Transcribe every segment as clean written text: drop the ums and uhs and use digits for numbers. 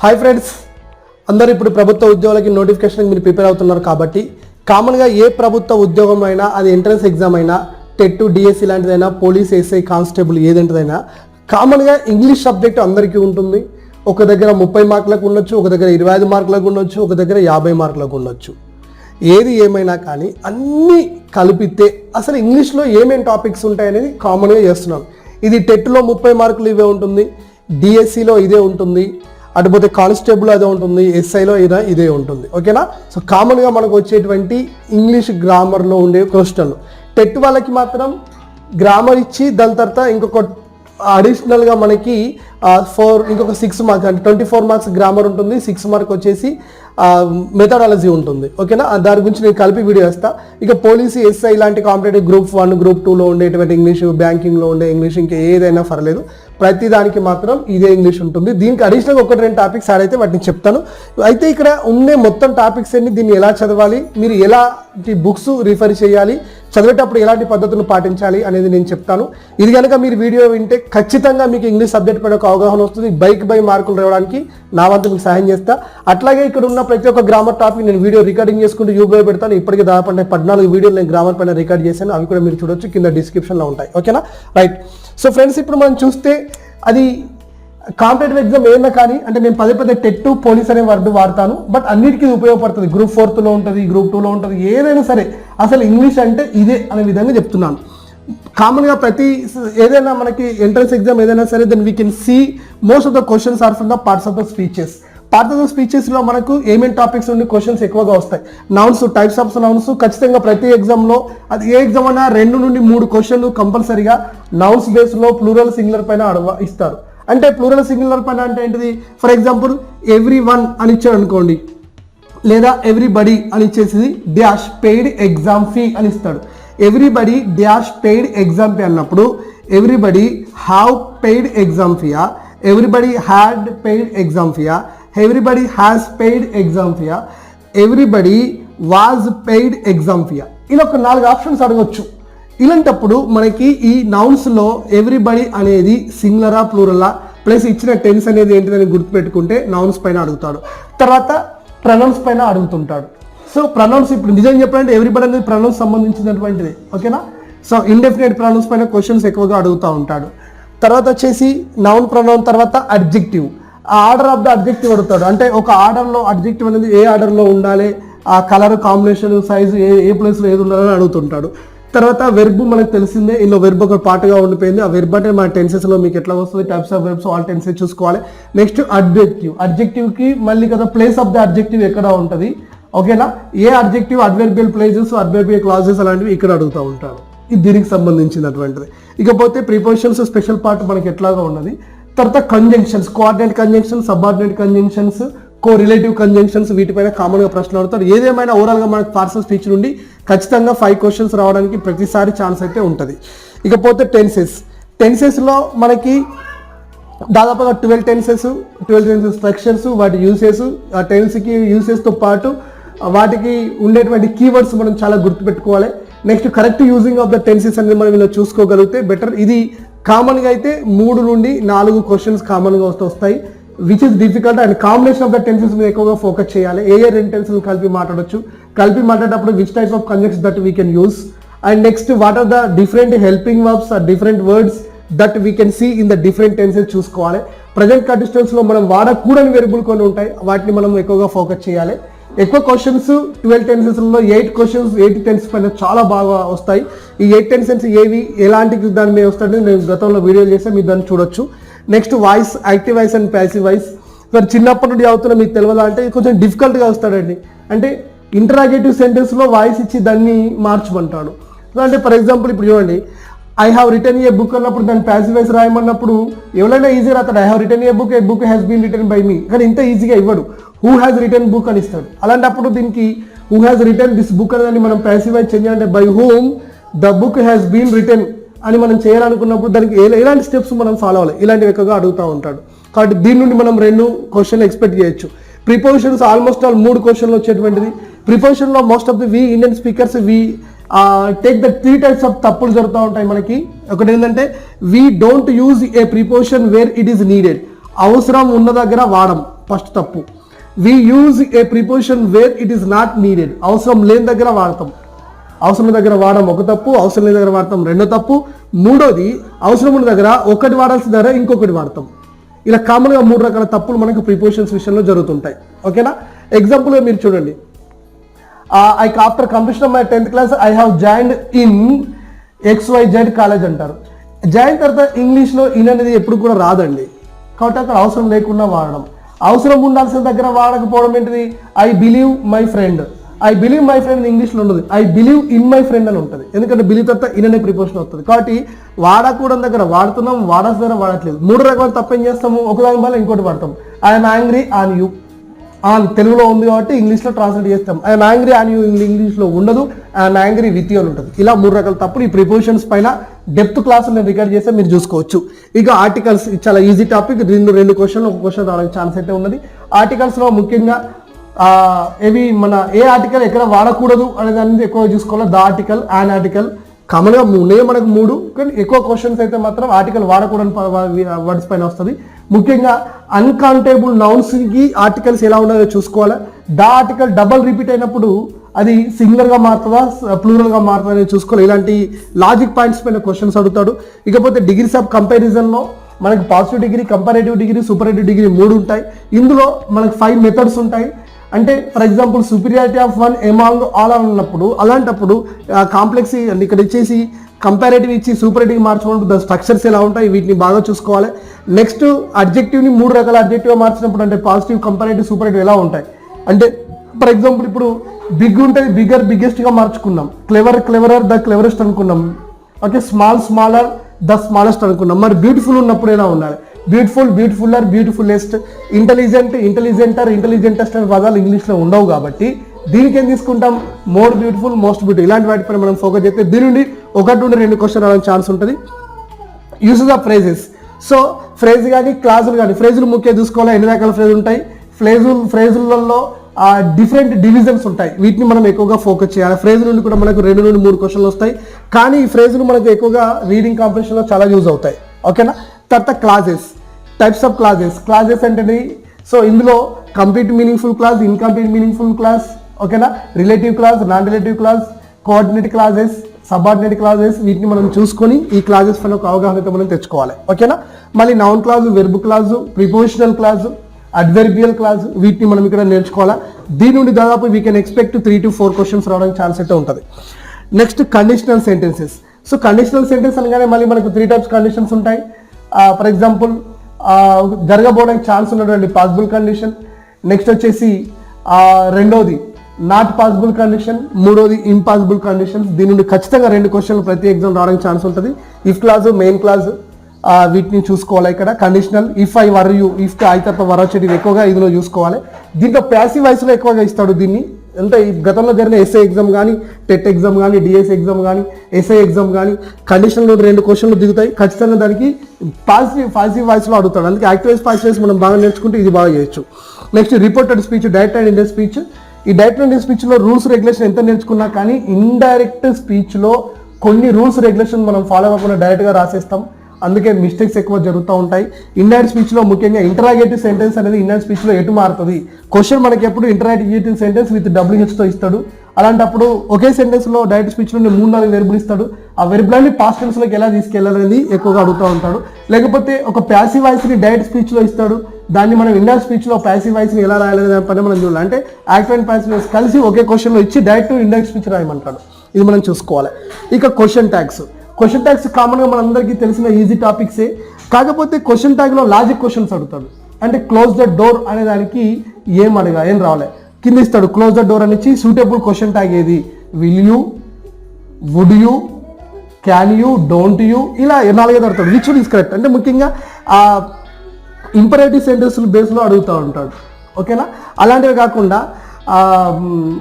Hi friends, అందరూ ఇప్పుడు ప్రభుత్వ ఉద్యోగాలకి నోటిఫికేషన్ మీరు ప్రిపేర్ అవుతున్నారు కాబట్టి కామన్గా ఏ ప్రభుత్వ ఉద్యోగం అయినా అది ఎంట్రన్స్ ఎగ్జామ్ అయినా టెట్ డిఎస్సి లాంటిదైనా పోలీస్ ఎస్ఐ కానిస్టేబుల్ ఏదంటిదైనా కామన్గా ఇంగ్లీష్ సబ్జెక్ట్ అందరికీ ఉంటుంది. ఒక దగ్గర 30 మార్కులకు ఉండొచ్చు, ఒక దగ్గర 25 మార్కులకు ఉండొచ్చు, ఒక దగ్గర 50 మార్కులకు ఉండొచ్చు. ఏది ఏమైనా కానీ అన్నీ కలిపితే అసలు ఇంగ్లీష్లో ఏమేమి టాపిక్స్ ఉంటాయనేది కామన్గా చేస్తున్నాం. ఇది టెట్లో 30 మార్కులు ఇవే ఉంటుంది, డిఎస్సిలో ఇదే ఉంటుంది, అటుపోతే కానిస్టేబుల్ అదే ఉంటుంది, ఎస్ఐలో ఇదే ఉంటుంది. ఓకేనా? సో కామన్గా మనకు వచ్చేటువంటి ఇంగ్లీష్ గ్రామర్లో ఉండే క్వశ్చన్లు. టెట్ వాళ్ళకి మాత్రం గ్రామర్ ఇచ్చి దాని తర్వాత ఇంకొక అడిషనల్గా మనకి ఇంకొక 6 మార్క్స్ అంటే 24 మార్క్స్ గ్రామర్ ఉంటుంది, 6 మార్క్ వచ్చేసి మెథడాలజీ ఉంటుంది. ఓకేనా? దాని గురించి నేను కలిపి వీడియో వేస్తా. ఇక పోలీసు ఎస్ఐ ఇలాంటి కాంపిటేటివ్ గ్రూప్ 1 గ్రూప్ 2లో ఉండేటువంటి ఇంగ్లీష్, బ్యాంకింగ్లో ఉండే ఇంగ్లీష్, ఇంకా ఏదైనా పర్లేదు, ప్రతి దానికి మాత్రం ఇదే ఇంగ్లీష్ ఉంటుంది. దీనికి అడిషనల్గా 1-2 టాపిక్స్ యాడ్ అయితే వాటిని చెప్తాను. అయితే ఇక్కడ ఉండే మొత్తం టాపిక్స్ అన్ని దీన్ని ఎలా చదవాలి, మీరు ఎలాంటి బుక్స్ రిఫర్ చేయాలి, చదివేటప్పుడు ఎలాంటి పద్ధతులు పాటించాలి అనేది నేను చెప్తాను. ఇది కనుక మీరు వీడియో వింటే ఖచ్చితంగా మీకు ఇంగ్లీష్ సబ్జెక్ట్ పైన ఒక అవగాహన వస్తుంది. బై మార్కులు రావడానికి నా వంతు మీకు సహాయం చేస్తా. అట్లాగే ఇక్కడ ఉన్న ప్రతి ఒక్క గ్రామర్ టాపిక్ నేను వీడియో రికార్డింగ్ చేసుకుంటూ యూట్యూబ్లో పెడతాను. ఇప్పటికే దాదాపు 14 వీడియోలు నేను గ్రామర్ పైన రికార్డ్ చేశాను. అవి కూడా మీరు చూడొచ్చు, కింద డిస్క్రిప్షన్లో ఉంటాయి. ఓకేనా? రైట్. సో ఫ్రెండ్స్, ఇప్పుడు మనం చూస్తే అది కాంపిటేటివ్ ఎగ్జామ్ ఏదైనా కానీ అంటే నేను పదే టెట్ పోలీస్ అనే వర్డ్ వాడతాను, బట్ అన్నిటికీ ఉపయోగపడుతుంది. గ్రూప్ 4లో ఉంటుంది, గ్రూప్ 2లో ఉంటుంది, ఏదైనా సరే అసలు ఇంగ్లీష్ అంటే ఇదే అనే విధంగా చెప్తున్నాను. కామన్గా ఏదైనా మనకి ఎంట్రన్స్ ఎగ్జామ్ ఏదైనా సరే then we can see most of the questions are from the parts of the speeches. Parts of the స్పీచెస్లో మనకు ఏమేమి టాపిక్స్ నుండి క్వశ్చన్స్ ఎక్కువగా వస్తాయి. నౌన్స్, టైప్స్ ఆఫ్ నౌన్స్ ఖచ్చితంగా ప్రతి ఎగ్జామ్లో, అది ఏ ఎగ్జామ్ అయినా 2 నుండి 3 క్వశ్చన్లు కంపల్సరీగా నౌన్స్ బేస్లో ప్లూరల్ సింగులర్ పైన ఇస్తారు. అంటే ప్లూరల్ సింగులర్ పైన అంటే ఏంటిది? ఫర్ ఎగ్జాంపుల్ ఎవ్రీ వన్ అని ఇచ్చాడు అనుకోండి, లేదా ఎవ్రీబడి అని ఇచ్చేసి డాష్ పెయిడ్ ఎగ్జామ్ ఫీ అని ఇస్తాడు. Everybody dash paid exam fee అన్నప్పుడు ఎవ్రీబడి హ్యావ్ పెయిడ్ ఎగ్జామ్ ఫీయా, ఎవ్రీబడి హ్యాడ్ పెయిడ్ ఎగ్జామ్ ఫీయా, ఎవ్రీబడి హ్యాస్ పెయిడ్ ఎగ్జామ్ ఫీయా, ఎవ్రీబడి వాజ్ పెయిడ్ ఎగ్జామ్ ఫీయా, ఇలా ఒక 4 ఆప్షన్స్ అడగొచ్చు. ఇలాంటప్పుడు మనకి ఈ నౌన్స్లో ఎవ్రీబడి అనేది సింగులరా ప్లూరలా ప్లస్ ఇచ్చిన టెన్స్ అనేది ఏంటిదని గుర్తుపెట్టుకుంటే నౌన్స్ పైన అడుగుతాడు. తర్వాత ప్రొనౌన్స్ పైన అడుగుతుంటాడు. సో ప్రొనౌన్స్ ఇప్పుడు నిజం చెప్పాలంటే ఎవ్రీబడి అనేది ప్రొనౌన్స్ సంబంధించినటువంటిది. ఓకేనా? సో ఇండెఫినెట్ ప్రొనౌన్స్ పైన క్వశ్చన్స్ ఎక్కువగా అడుగుతూ ఉంటాడు. తర్వాత వచ్చేసి నౌన్, ప్రొనౌన్, తర్వాత అడ్జెక్టివ్. ఆ ఆర్డర్ ఆఫ్ ద అడ్జెక్టివ్ అడుగుతాడు. అంటే ఒక ఆర్డర్లో అడ్జెక్టివ్ అనేది ఏ ఆర్డర్లో ఉండాలి, ఆ కలర్ కాంబినేషన్, సైజు ఏ ప్లేస్లో ఏది ఉండాలని అడుగుతుంటాడు. తర్వాత వెర్బ్ మనకు తెలిసిందే, ఇందులో వెర్బ్ ఒక పార్ట్గా ఉండిపోయింది. ఆ వెర్బ్ అంటే మన టెన్సెస్లో మీకు ఎట్లా వస్తుంది, types of verbs, all tenses చూసుకోవాలి. Next adjective. అడ్జెక్టివ్కి మళ్ళీ కదా ప్లేస్ ఆఫ్ ద అడ్జెక్టివ్ ఎక్కడ ఉంటుంది. ఓకేనా? ఏ adjective, adverbial places, adverbial clauses అలాంటివి ఇక్కడ అడుగుతూ ఉంటారు. ఇది దీనికి సంబంధించినటువంటిది. ఇకపోతే ప్రిపోజిషన్స్ స్పెషల్ పార్ట్ మనకి ఎట్లాగా ఉన్నది. తర్వాత conjunctions, coordinate conjunctions, subordinate conjunctions, correlative conjunctions, వీటిపైన కామన్గా ప్రశ్నలు అడుగుతారు. ఏదేమైనా ఓవరాల్గా మనకు పార్ట్స్ ఆఫ్ స్పీచ్ నుండి ఖచ్చితంగా 5 క్వశ్చన్స్ రావడానికి ప్రతిసారి ఛాన్స్ అయితే ఉంటుంది. ఇకపోతే టెన్సెస్లో మనకి దాదాపుగా 12 టెన్సెస్ స్ట్రక్చర్స్, వాటి యూసెస్, ఆ టెన్స్కి యూసెస్తో పాటు వాటికి ఉండేటువంటి కీవర్డ్స్ మనం చాలా గుర్తుపెట్టుకోవాలి. Next correct using of the tenses అనేది మనం ఇలా చూసుకోగలిగితే బెటర్. ఇది కామన్గా అయితే 3 నుండి 4 క్వశ్చన్స్ కామన్గా వస్తాయి, which is difficult. And combination of the tenses మీద ఎక్కువగా ఫోకస్ చేయాలి. ఏ 2 టెన్సెస్ కలిపి మాట్లాడొచ్చు, కలిపి మాట్లాడేటప్పుడు which type of conjunctions that we can use, and next what are the different helping verbs are different words that we can see in the different tenses చూసుకోవాలి. Present కండిషన్స్లో మనం వాడకూడని వెర్బుల్ కొన్ని ఉంటాయి, వాటిని మనం ఎక్కువగా ఫోకస్ చేయాలి. ఎక్కువ క్వశ్చన్స్ 12 టెన్సెస్లో 8 క్వశ్చన్స్ 8 టెన్స్ పైన చాలా బాగా వస్తాయి. ఈ 8 టెన్సెస్ ఏవి ఎలాంటి దాని మీద వస్తాయని నేను గతంలో వీడియోలు చేస్తే మీరు దాన్ని చూడొచ్చు. Next voice, active voice and passive voice. మరి చిన్నప్పటి నుండి అవుతున్నా మీకు తెలియదా అంటే కొంచెం డిఫికల్ట్గా వస్తాడండి. అంటే ఇంటరాగేటివ్ సెంటెన్స్లో వాయిస్ ఇచ్చి దాన్ని మార్చమంటాడు. అంటే ఫర్ ఎగ్జాంపుల్ ఇప్పుడు చూడండి, I have return a book అన్నప్పుడు దాన్ని ప్యాసివ్ వాయిస్ రాయమన్నప్పుడు ఎవరైనా ఈజీగా రాస్తాడు. I have return a book has been return by me, కానీ ఇంత ఈజీగా ఇవ్వడు. హూ హ్యాస్ రిటర్న్ బుక్ అని ఇస్తాడు. అలాంటప్పుడు దీనికి who has return this book అనేది మనం ప్యాసివ్ వాయిస్ చేంజ్ అంటే by whom the book has been return అని మనం చేయాలనుకున్నప్పుడు దానికి ఎలాంటి స్టెప్స్ మనం ఫాలో అవ్వాలి, ఇలాంటివి ఎక్కువగా అడుగుతూ ఉంటాడు. కాబట్టి దీని నుండి మనం 2 క్వశ్చన్లు ఎక్స్పెక్ట్ చేయొచ్చు. ప్రిపోజిషన్స్ ఆల్మోస్ట్ ఆల్ 3 క్వశ్చన్లు వచ్చేటువంటిది. ప్రిపోజిషన్లో most of the Indian speakers take the 3 types of తప్పులు జరుగుతూ ఉంటాయి మనకి. ఒకటి ఏంటంటే we don't use a preposition where it is needed. అవసరం ఉన్న దగ్గర వాడం, ఫస్ట్ తప్పు. We use a preposition where it is not needed, అవసరం లేని దగ్గర వాడతాం. అవసరం దగ్గర వాడడం ఒక తప్పు, అవసరం లేని దగ్గర వాడతాం రెండో తప్పు. మూడోది అవసరం ఉన్న దగ్గర ఒకటి వాడాల్సిన దగ్గర ఇంకొకటి వాడతాం. ఇలా కామన్గా 3 రకాల తప్పులు మనకు ప్రిపోజిషన్స్ విషయంలో జరుగుతుంటాయి. ఓకేనా? ఎగ్జాంపుల్గా మీరు చూడండి, after completion of my 10th class I have joined in XYZ college అంటారు. జాయిన్ తర్వాత ఇంగ్లీష్లో ఇన్ అనేది ఎప్పుడు కూడా రాదండి, కాబట్టి అక్కడ అవసరం లేకుండా వాడడం. అవసరం ఉండాల్సిన దగ్గర వాడకపోవడం ఏంటిది? I believe my friend. I believe my friend ఇంగ్లీష్లో ఉండదు, I believe in my friend అని ఉంటుంది. ఎందుకంటే బిలీవ్ తర్వాత ఇన్ అనే ప్రిపోజిషన్ వస్తుంది. కాబట్టి వాడకూడని దగ్గర వాడుతున్నాం, వాడాల్సిన దగ్గర వాడట్లేదు. 3 రకాల తప్పు ఏం చేస్తాము? ఒకదాని వల్ల ఇంకోటి వాడతాం. I'm angry on you, on తెలుగులో ఉంది కాబట్టి ఇంగ్లీష్లో ట్రాన్స్లేట్ చేస్తాం. ఐఎమ్ యాంగ్రీ ఆన్ యూ ఇంగ్లీష్లో ఉండదు, ఐఎమ్ యాంగ్రీ విత్ యూ అని ఉంటుంది. ఇలా 3 రకాల తప్పులు ఈ ప్రిపోజిషన్స్ పైన డెప్త్ క్లాసులు నేను రికార్డ్ చేస్తే మీరు చూసుకోవచ్చు. ఇక ఆర్టికల్స్ చాలా ఈజీ టాపిక్, 2 క్వశ్చన్లు, ఒక క్వశ్చన్ రావడానికి ఛాన్స్ అయితే ఉన్నది. ఆర్టికల్స్లో ముఖ్యంగా ఏవి మన ఏ ఆర్టికల్ ఎక్కడ వాడకూడదు అనే దాన్ని ఎక్కువ చూసుకోవాలి. ద ఆర్టికల్, యాన్ ఆర్టికల్, కామన్గా మనకు 3, కానీ ఎక్కువ క్వశ్చన్స్ అయితే మాత్రం ఆర్టికల్ వాడకూడని వర్డ్స్ పైన వస్తుంది. ముఖ్యంగా అన్కౌంటబుల్ నౌన్స్కి ఆర్టికల్స్ ఎలా ఉన్నాయో చూసుకోవాలి. ద ఆర్టికల్ డబల్ రిపీట్ అయినప్పుడు అది సింగులర్గా మారుతుందా ప్లూరల్గా మారుతుందా అనేది చూసుకోవాలి. ఇలాంటి లాజిక్ పాయింట్స్ పైన క్వశ్చన్స్ అడుగుతాడు. ఇకపోతే డిగ్రీస్ ఆఫ్ కంపారిజన్లో మనకి positive degree, comparative degree, superlative degree 3 ఉంటాయి. ఇందులో మనకు 5 మెథడ్స్ ఉంటాయి. అంటే for example superiority of one among all అన్నప్పుడు, అలాంటప్పుడు కాంప్లెక్స్ ఇక్కడ ఇచ్చేసి కంపారేటివ్ ఇచ్చి సూపరేటివ్ మార్చుకున్నప్పుడు దాని స్ట్రక్చర్స్ ఎలా ఉంటాయి, వీటిని బాగా చూసుకోవాలి. నెక్స్ట్ అడ్జెక్టివ్ని 3 రకాల అడ్జెక్టివ్ మార్చినప్పుడు అంటే పాజిటివ్, కంపారేటివ్, సూపరేటివ్ ఎలా ఉంటాయి అంటే ఫర్ ఎగ్జాంపుల్ ఇప్పుడు బిగ్ ఉంటుంది, బిగ్గర్ బిగ్గెస్ట్గా మార్చుకున్నాం. క్లెవర్ క్లెవరర్ ద క్లెవరెస్ట్ అనుకున్నాం. Okay, small smaller the smallest అనుకున్నాం. మరి బ్యూటిఫుల్ ఉన్నప్పుడు ఎలా ఉండాలి? బ్యూటిఫుల్, బ్యూటిఫుల్లర్, బ్యూటిఫుల్లెస్ట్. ఇంటెలిజెంట్, ఇంటెలిజెంటర్, ఇంటెలిజెంటెస్ట్ అనే పదాలు ఇంగ్లీష్లో ఉండవు కాబట్టి దీనికి ఏం తీసుకుంటాం? More beautiful, most beautiful. ఇలాంటి వాటిపైన మనం ఫోకస్ చేస్తే దీని నుండి 1 నుండి 2 క్వశ్చన్ రావడానికి ఛాన్స్ ఉంటుంది. Uses of phrases. So phrase కానీ క్లాజులు కానీ, ఫ్రేజులు ముఖ్యంగా చూసుకోవాలి. ఎన్ని రకాల ఫ్రేజులు ఉంటాయి? ఫ్రేజులలో డిఫరెంట్ డివిజన్స్ ఉంటాయి, వీటిని మనం ఎక్కువగా ఫోకస్ చేయాలి. ఫ్రేజ్ నుండి కూడా మనకు 2 నుండి 3 క్వశ్చన్లు వస్తాయి, కానీ ఈ ఫ్రేజులు మనకు ఎక్కువగా రీడింగ్ కాంపిటీషన్లో చాలా యూజ్ అవుతాయి. ఓకేనా? తర్వాత clauses, types of clauses. Clauses అంటే సో ఇందులో complete meaningful clause, incomplete meaningful clause, ఓకేనా, relative clause, non relative clause, coordinate clauses, subordinate clauses, వీటిని మనం చూసుకొని ఈ క్లాజెస్ పైన ఒక అవగాహన మనం తెచ్చుకోవాలి. ఓకేనా? మళ్ళీ noun clause, verb clause, prepositional clause, adverbial clause, వీటిని మనం ఇక్కడ నేర్చుకోవాలా. దీని నుండి దాదాపు we can expect 3 to 4 questions రావడానికి ఛాన్స్ అయితే ఉంటుంది. Next conditional sentences. So conditional sentence అనగానే మళ్ళీ మనకు 3 types కండిషన్స్ ఉంటాయి. ఫర్ ఎగ్జాంపుల్ జరగబోవడానికి ఛాన్స్ ఉన్నటువంటి పాసిబుల్ కండిషన్, నెక్స్ట్ వచ్చేసి రెండోది నాట్ పాసిబుల్ కండిషన్, మూడోది ఇంపాసిబుల్ కండిషన్స్. దీని నుండి ఖచ్చితంగా 2 క్వశ్చన్లు ప్రతి ఎగ్జామ్ రావడానికి ఛాన్స్ ఉంటుంది. ఇఫ్ క్లాజు, మెయిన్ క్లాజు, వీటిని చూసుకోవాలి. ఇక్కడ conditional if I were you, if I తప్ప వర్ వచ్చేటివి ఎక్కువగా ఇందులో చూసుకోవాలి. దీంట్లో ప్యాసివ్ వాయిస్లో ఎక్కువగా ఇస్తాడు దీన్ని. అంటే గతంలో జరిగిన ఎస్ఐ ఎగ్జామ్ కానీ, టెట్ ఎగ్జామ్ కానీ, డిఎస్ ఎగ్జామ్ కానీ, ఎస్ఐ ఎగ్జామ్ కానీ కండిషనల్ 2 క్వశ్చన్లు దిగుతాయి. ఖచ్చితంగా దానికి పాసిటివ్ వాయిస్లో అడుగుతాడు. అందుకే యాక్టివ్ వాయిస్, పాసిటివ్ వాయిస్ మనం బాగా నేర్చుకుంటే ఇది బాగా చేయొచ్చు. Next reported speech, direct and indirect speech. ఈ డైరెక్ట్ అండ్ ఇండైరెక్ట్ స్పీచ్లో రూల్స్ రెగ్యులేషన్ ఎంత నేర్చుకున్నా కానీ ఇండైరెక్ట్ స్పీచ్లో కొన్ని రూల్స్ రెగ్యులేషన్ మనం ఫాలో అవ్వకుండా డైరెక్ట్గా రాసేస్తాం, అందుకే మిస్టేక్స్ ఎక్కువ జరుగుతూ ఉంటాయి. ఇండైరెక్ట్ స్పీచ్లో ముఖ్యంగా ఇంటరాగేటివ్ సెంటెన్స్ అనేది ఇండైరెక్ట్ స్పీచ్లో ఎటు మారుతుంది? క్వశ్చన్ మనకి ఎప్పుడు ఇంటరాగేటివ్ సెంటెన్స్ విత్ WHతో ఇస్తాడు. అలాంటప్పుడు ఒకే సెంటెన్స్లో డైరెక్ట్ స్పీచ్లో 3-4 వెర్బులు ఇస్తాడు. ఆ వెర్బులన్నీ పాస్ట్ టెన్స్లోకి ఎలా తీసుకెళ్లాలనేది ఎక్కువగా అడుగుతూ ఉంటాడు. లేకపోతే ఒక ప్యాసివ్ వాయిస్ని డైరెక్ట్ స్పీచ్లో ఇస్తాడు, దాన్ని మనం ఇండైరెక్ట్ స్పీచ్లో ప్యాసివ్ వాయిస్ని ఎలా రాయాలనే దాని పైన మనం చూడాలి. అంటే యాక్టివ్ అండ్ ప్యాసివ్ వాయిస్ కలిసి ఒకే క్వశ్చన్లో ఇచ్చి డైరెక్ట్ ఇండైరెక్ట్ స్పీచ్ రాయమంటాడు. ఇది మనం చూసుకోవాలి. ఇక క్వశ్చన్ ట్యాగ్స్. క్వశ్చన్ ట్యాగ్స్ కామన్గా మనందరికీ తెలిసిన ఈజీ టాపిక్సే, కాకపోతే క్వశ్చన్ ట్యాగ్లో లాజిక్ క్వశ్చన్స్ అడుగుతాడు. అంటే క్లోజ్ ద డోర్ అనే దానికి ఏం రావాలి కింద ఇస్తాడు. క్లోజ్ ద డోర్ అని సూటబుల్ క్వశ్చన్ ట్యాగ్ ఏది? Will you, would you, can you, don't you, ఇలా 4 అడుగుతాడు. విచ్ వన్ ఈస్ కరెక్ట్ అంటే ముఖ్యంగా ఇంపరేటివ్ సెంటెన్స్ బేస్లో అడుగుతూ ఉంటాడు. ఓకేనా? అలాంటివి కాకుండా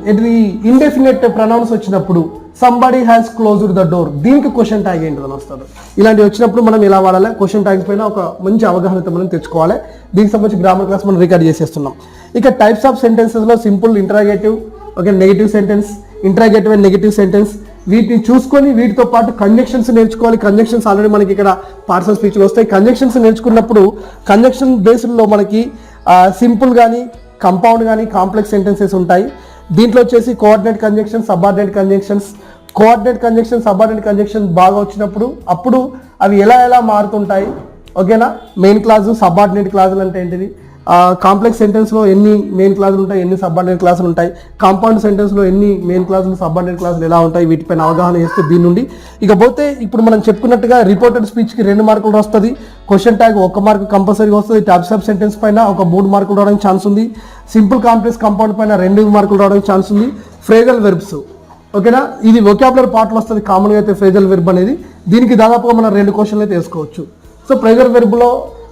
ఏంటిది ఇండెఫినెట్ ప్రొనౌన్స్ వచ్చినప్పుడు somebody has closed the door, దీనికి క్వశ్చన్ ట్యాగ్ ఏంటిదని వస్తుంది. ఇలాంటివి వచ్చినప్పుడు మనం ఎలా వాడాలి? క్వశ్చన్ ట్యాగ్స్ పైన ఒక మంచి అవగాహన మనం తెచ్చుకోవాలి. దీనికి సంబంధించి గ్రామర్ క్లాస్ మనం రికార్డ్ చేసేస్తున్నాం. ఇక టైప్స్ ఆఫ్ సెంటెన్సెస్లో simple, interrogative, okay, negative sentence, interrogative and negative sentence, వీటిని చూసుకొని వీటితో పాటు కంజంక్షన్స్ నేర్చుకోవాలి. కంజంక్షన్స్ ఆల్రెడీ మనకి ఇక్కడ పార్ట్స్ ఆఫ్ స్పీచ్లో వస్తాయి. కంజంక్షన్స్ నేర్చుకున్నప్పుడు కంజంక్షన్ బేస్డ్లో మనకి సింపుల్ కానీ కంపౌండ్ కానీ కాంప్లెక్స్ సెంటెన్సెస్ ఉంటాయి. దీంట్లో వచ్చేసి coordinate conjunction, subordinate conjunctions. Coordinate conjunction, subordinate conjunction బాగా వచ్చినప్పుడు అప్పుడు అవి ఎలా మారుతుంటాయి, ఓకేనా. మెయిన్ క్లాజు, సబార్డినేట్ క్లాజులు అంటే ఏంటిది, కాంప్లెక్స్ సెంటెన్స్లో ఎన్ని మెయిన్ క్లాజులు ఉంటాయి, ఎన్ని సబార్డినేట్ క్లాసులు ఉంటాయి, కాంపౌండ్ సెంటెన్స్లో ఎన్ని మెయిన్ క్లాసులు సబార్డినేట్ క్లాసులు ఎలా ఉంటాయి, వీటిపైన అవగాహన చేస్తే దీని నుండి. ఇకపోతే ఇప్పుడు మనం చెప్పుకున్నట్టుగా రిపోర్టెడ్ స్పీచ్కి 2 మార్కులు వస్తుంది, క్వశ్చన్ ట్యాగ్ 1 మార్కు కంపల్సరీగా వస్తుంది, టైప్స్ ఆఫ్ సెంటెన్స్ పైన ఒక 3 మార్కులు రావడానికి ఛాన్స్ ఉంది, సింపుల్ కాంప్లెక్స్ కంపౌండ్ పైన 2 మార్కులు రావడానికి ఛాన్స్ ఉంది. ఫ్రేజల్ వెర్బ్స్, ఓకేనా, ఇది వొకాబులరీ పార్ట్లో వస్తుంది కామన్గా అయితే ఫ్రేజల్ వెర్బ్ అనేది. దీనికి దాదాపుగా మనం 2 క్వశ్చన్లు అయితే వేసుకోవచ్చు. సో ఫ్రేజల్ వెర్బ్లో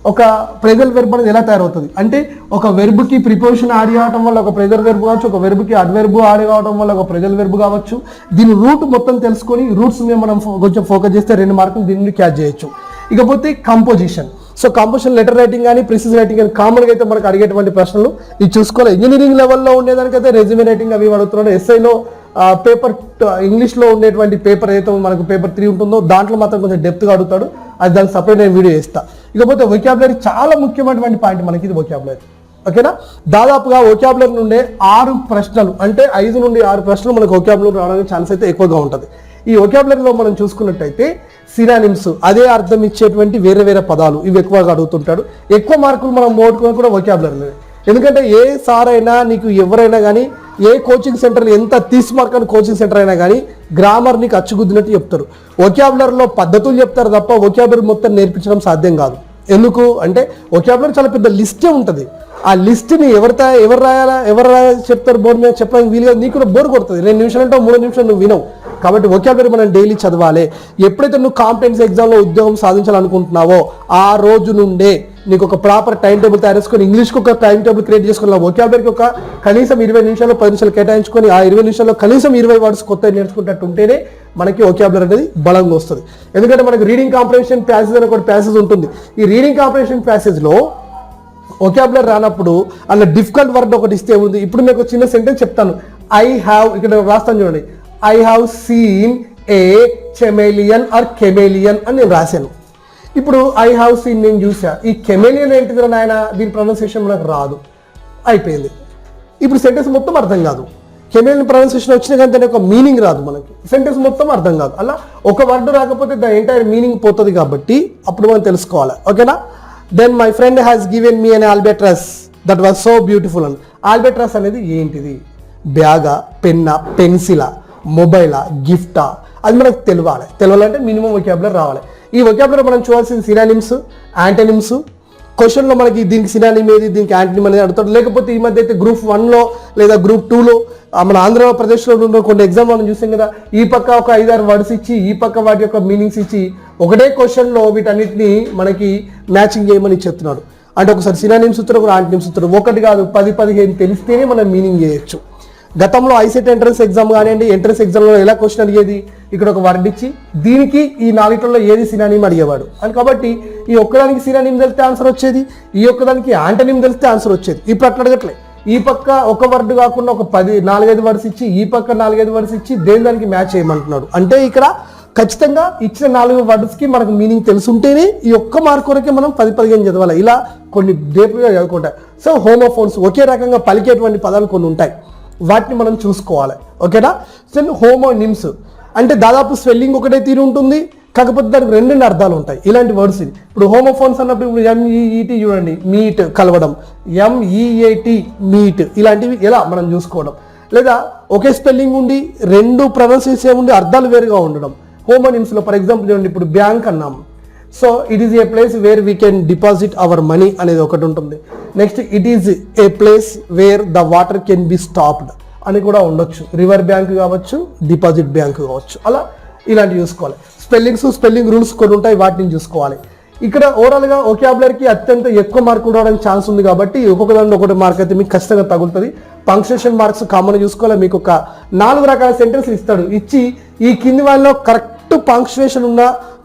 ఒక ఫ్రేజల్ వెర్బ్ అనేది ఎలా తయారవుతుంది అంటే, ఒక వెర్బ్కి ప్రిపోజిషన్ యాడ్ కావడం వల్ల ఒక ఫ్రేజల్ వెర్బ్ కావచ్చు, ఒక వెర్బ్కి అడ్వెర్బ్ యాడ్ కావడం వల్ల ఒక ఫ్రేజల్ వెర్బ్ కావచ్చు. దీని రూట్ మొత్తం తెలుసుకొని రూట్స్ మీద మనం కొంచెం ఫోకస్ చేస్తే 2 మార్కులు దీని నుండి క్యాచ్ చేయొచ్చు. ఇకపోతే composition. So composition letter writing కానీ ప్రిసిస్ రైటింగ్ కానీ కామన్గా అయితే మనకు అడిగేటువంటి ప్రశ్నలు ఇది చూసుకోవాలి. ఇంజనీరింగ్ లెవెల్లో ఉండేదానికైతే రెజ్యూమే రైటింగ్ అవి అడుగుతున్నాడు. ఎస్ఐలో పేపర్ ఇంగ్లీష్లో ఉండేటువంటి పేపర్ ఏదైతే మనకు పేపర్ 3 ఉంటుందో దాంట్లో మాత్రం కొంచెం డెప్త్గా అడుగుతాడు, అది దానికి సపరేట్ నేను వీడియో చేస్తా. ఇకపోతే వొకాబులరీ చాలా ముఖ్యమైనటువంటి పాయింట్ మనకి ఇది వొకాబులరీ, ఓకేనా. దాదాపుగా వొకాబులరీ నుండే 6 ప్రశ్నలు అంటే 5 నుండి 6 ప్రశ్నలు మనకు వొకాబులరీ రావడానికి ఛాన్స్ అయితే ఎక్కువగా ఉంటుంది. ఈ వొకాబులరీలో మనం చూసుకున్నట్టయితే సినానిమ్స్, అదే అర్థం ఇచ్చేటువంటి వేరే పదాలు, ఇవి ఎక్కువగా అడుగుతుంటాడు. ఎక్కువ మార్కులు మనం పోగొట్టుకుని కూడా వొకాబులరీ. ఎందుకంటే ఏ సార్ అయినా నీకు ఎవరైనా కానీ, ఏ కోచింగ్ సెంటర్ ఎంత మార్క్ అని కోచింగ్ సెంటర్ అయినా కానీ గ్రామర్ నీకు అచ్చుగుద్దినట్టు చెప్తారు. వొకాబులరీలో పద్ధతులు చెప్తారు తప్ప వొకాబులరీ మొత్తం నేర్పించడం సాధ్యం కాదు. ఎందుకు అంటే వొకాబులరీ చాలా పెద్ద లిస్టే ఉంటుంది. ఆ లిస్ట్ని ఎవరు చెప్తారు బోర్డు మీద చెప్పడానికి వీలుగా, నీకు కూడా బోర్ కొడుతుంది. 2 నిమిషాలు అంటే 3 నిమిషాలు నువ్వు వినవు. కాబట్టి వొకాబులరీ మనం డైలీ చదవాలి. ఎప్పుడైతే నువ్వు కాంపిటెన్సీ ఎగ్జామ్లో ఉద్యోగం సాధించాలనుకుంటున్నావో ఆ రోజు నుండే నీకు ఒక ప్రాపర్ టైం టేబుల్ తయారు చేసుకొని, ఇంగ్లీష్కి ఒక టైం టేబుల్ క్రియేట్ చేసుకుని, వొకాబులరీకి ఒక కనీసం 20 నిమిషాలు 10 నిమిషాలు కేటాయించుకొని ఆ 20 నిమిషాల్లో కనీసం 20 వర్డ్స్ కొత్త నేర్చుకుంటట్టు ఉంటేనే మనకి వొకాబులరీ అనేది బలంగా వస్తుంది. ఎందుకంటే మనకి రీడింగ్ కాంప్రహెన్షన్ ప్యాసేజ్ అని ఒక ప్యాసేజ్ ఉంటుంది. ఈ రీడింగ్ కాంప్రహెన్షన్ ప్యాసేజ్లో వొకాబులరీ రానప్పుడు అలా డిఫికల్ట్ వర్డ్ ఒకటి ఇస్తే ఉంది. ఇప్పుడు మీకు చిన్న సెంటెన్స్ చెప్తాను. ఐ హ్యావ్, ఇక్కడ రాస్తాను చూడండి, I have seen a chameleon or chameleon అని నేను రాశాను. ఇప్పుడు ఐ హ్యావ్ సీన్ నేను చూసా, ఈ కెమేలియన్ ఏంటిది నాయన, దీని ప్రొనౌన్సియేషన్ మనకు రాదు, అయిపోయింది. ఇప్పుడు సెంటెన్స్ మొత్తం అర్థం కాదు. కెమేలియన్ ప్రొనౌన్సియేషన్ వచ్చిన కానీ దాని యొక్క మీనింగ్ రాదు, మనకి సెంటెన్స్ మొత్తం అర్థం కాదు. అలా ఒక వర్డ్ రాకపోతే ద ఎంటైర్ మీనింగ్ పోతుంది. కాబట్టి అప్పుడు మనం తెలుసుకోవాలి, ఓకేనా. Then my friend has given me an albatross that was so beautiful అని. ఆల్బెట్రస్ అనేది ఏంటిది? బ్యాగా, పెన్నా, పెన్సిలా, మొబైలా, గిఫ్టా, అది మనకు తెలియాలంటే మినిమం వొకాబులరీ రావాలి. ఈ వొకాబులరీ మనం చూడాల్సిన సినానిమ్స్, యాంటనిమ్స్. క్వశ్చన్లో మనకి దీనికి సినానిమ్ ఏది, దీనికి యాంటనిమ్ అనేది అడుగుతాడు. లేకపోతే ఈ మధ్య అయితే గ్రూప్ 1లో లేదా గ్రూప్ 2లో మన ఆంధ్రప్రదేశ్లో ఉన్న కొన్ని ఎగ్జామ్ మనం చూసాం కదా, ఈ పక్క ఒక 5-6 వర్డ్స్ ఇచ్చి ఈ పక్క వాటి యొక్క మీనింగ్స్ ఇచ్చి ఒకటే క్వశ్చన్లో వీటన్నిటిని మనకి మ్యాచింగ్ చేయమని చెప్తున్నాడు. అంటే ఒకసారి సినానిమ్స్ ఇస్తారు, ఒక యాంటనిమ్స్ ఇస్తారు. ఒకటి కాదు 10-15 తెలిస్తేనే మనం మీనింగ్ చేయొచ్చు. గతంలో ఐసెట్ ఎంట్రన్స్ ఎగ్జామ్ కానివ్వండి, ఎంట్రన్స్ ఎగ్జామ్లో ఎలా క్వశ్చన్ అడిగేది, ఇక్కడ ఒక వర్డ్ ఇచ్చి దీనికి ఈ 4 ఏది సినానిమ్ అడిగేవాడు అని. కాబట్టి ఈ ఒక్కదానికి సినానిమ్ తెలిస్తే ఆన్సర్ వచ్చేది, ఈ ఒక్కదానికి యాంటనిమ్ తెలిస్తే ఆన్సర్ వచ్చేది. ఇప్పుడు అట్లా అడగట్లే, ఈ పక్క ఒక వర్డ్ కాకుండా ఒక 4-5 వర్డ్స్ ఇచ్చి ఈ పక్క 4-5 వర్డ్స్ ఇచ్చి దానికి మ్యాచ్ చేయమంటున్నాడు. అంటే ఇక్కడ ఖచ్చితంగా ఇచ్చిన 4 వర్డ్స్కి మనకు మీనింగ్ తెలుసుంటేనే ఈ ఒక్క మార్క్ వరకే మనం 10-15 చదవాలి. ఇలా కొన్ని డేపుగా చదువుకుంటాయి. సో హోమోఫోన్స్, ఒకే రకంగా పలికేటువంటి పదాలు కొన్ని ఉంటాయి, వాటిని మనం చూసుకోవాలి, ఓకేనా. సో హోమోనిమ్స్ అంటే దాదాపు స్పెల్లింగ్ ఒకటే తీరు ఉంటుంది, కాకపోతే దానికి 2 అర్థాలు ఉంటాయి. ఇలాంటి వర్డ్స్ ఇది. ఇప్పుడు హోమోఫోన్స్ అన్నప్పుడు ఇప్పుడు MEET చూడండి, మీట్ కలవడం, MEAT మీట్, ఇలాంటివి ఎలా మనం చూసుకోవడం. లేదా ఒకే స్పెల్లింగ్ ఉండి 2 ప్రొనౌన్సియేషన్ ఉండి అర్థాలు వేరుగా ఉండడం. హోమోనిమ్స్లో ఫర్ ఎగ్జాంపుల్ చూడండి, ఇప్పుడు బ్యాంక్ అన్నాం, so it is a place where we can deposit our money అనేది ఒకటి ఉంటుంది. Next it is a place where the water can be stopped అని కూడా ఉండొచ్చు. రివర్ బ్యాంక్ కావచ్చు, డిపాజిట్ బ్యాంక్ కావచ్చు, అలా ఇలాంటివి చూసుకోవాలి. స్పెల్లింగ్ రూల్స్ కొన్ని ఉంటాయి, వాటిని చూసుకోవాలి. ఇక్కడ ఓవరాల్గా వొకాబులరీకి అత్యంత ఎక్కువ మార్కులు రావడానికి ఛాన్స్ ఉంది. కాబట్టి ఒక్కొక్క దాంట్లో ఒకటి మార్క్ అయితే మీకు ఖచ్చితంగా తగులుతుంది. పంక్చుయేషన్ మార్క్స్ కామన్ చూసుకోవాలి. మీకు ఒక 4 రకాల సెంటెన్స్లు ఇస్తాడు, ఇచ్చి ఈ కింది వాళ్ళలో కరెక్ట్ పంక్చుయేషన్ ఉన్న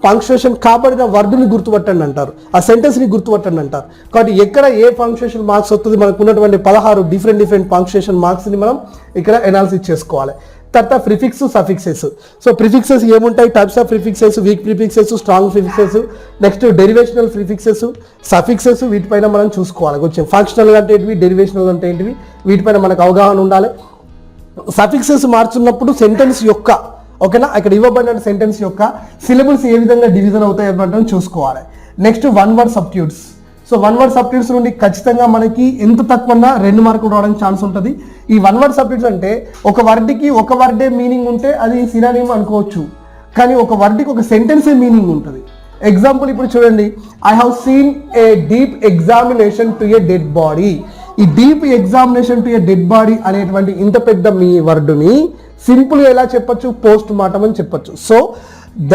పంక్చుయేషన్ కాబడిన వర్డ్ని గుర్తుపట్టండి అంటారు, ఆ సెంటెన్స్ని గుర్తుపట్టండి అంటారు. కాబట్టి ఎక్కడ ఏ పంక్చుయేషన్ మార్క్స్ వస్తుంది, మనకు ఉన్నటువంటి 16 డిఫరెంట్ పంక్చుయేషన్ మార్క్స్ని మనం ఇక్కడ ఎనాలిసిస్ చేసుకోవాలి. తర్వాత ప్రిఫిక్స్ సఫిక్సెస్. సో ప్రిఫిక్సెస్ ఏముంటాయి, types of prefixes, week prefixes, strong prefixes, next derivational prefixes, suffixes, వీటిపైన మనం చూసుకోవాలి. కొంచెం ఫంక్షనల్ అంటే ఏంటివి, డెరివేషనల్ అంటే ఏంటివి, వీటిపైన మనకు అవగాహన ఉండాలి. సఫిక్సెస్ మార్చున్నప్పుడు సెంటెన్స్ యొక్క ఓకేనా, ఇక్కడ ఇవ్వబడిన సెంటెన్స్ యొక్క సిలబుల్స్ ఏ విధంగా డివిజన్ అవుతాయి అన్నట్టు చూసుకోవాలి. Next one word substitutes. So one word substitutes నుండి ఖచ్చితంగా మనకి ఎంత తక్కువ 2 మార్కులు రావడానికి ఛాన్స్ ఉంటుంది. ఈ వన్ వర్డ్ సబ్స్టిట్యూట్స్ అంటే ఒక వర్డ్కి ఒక వర్డే మీనింగ్ ఉంటే అది సినానిమ్ అనుకోవచ్చు, కానీ ఒక వర్డ్కి ఒక సెంటెన్సే మీనింగ్ ఉంటుంది. ఎగ్జాంపుల్ ఇప్పుడు చూడండి, I have seen a deep examination to a dead body. ఈ deep examination to a dead body అనేటువంటి ఇంత పెద్ద మీ వర్డ్ని సింపుల్గా ఎలా చెప్పొచ్చు, పోస్ట్ మార్టం అని చెప్పొచ్చు. So the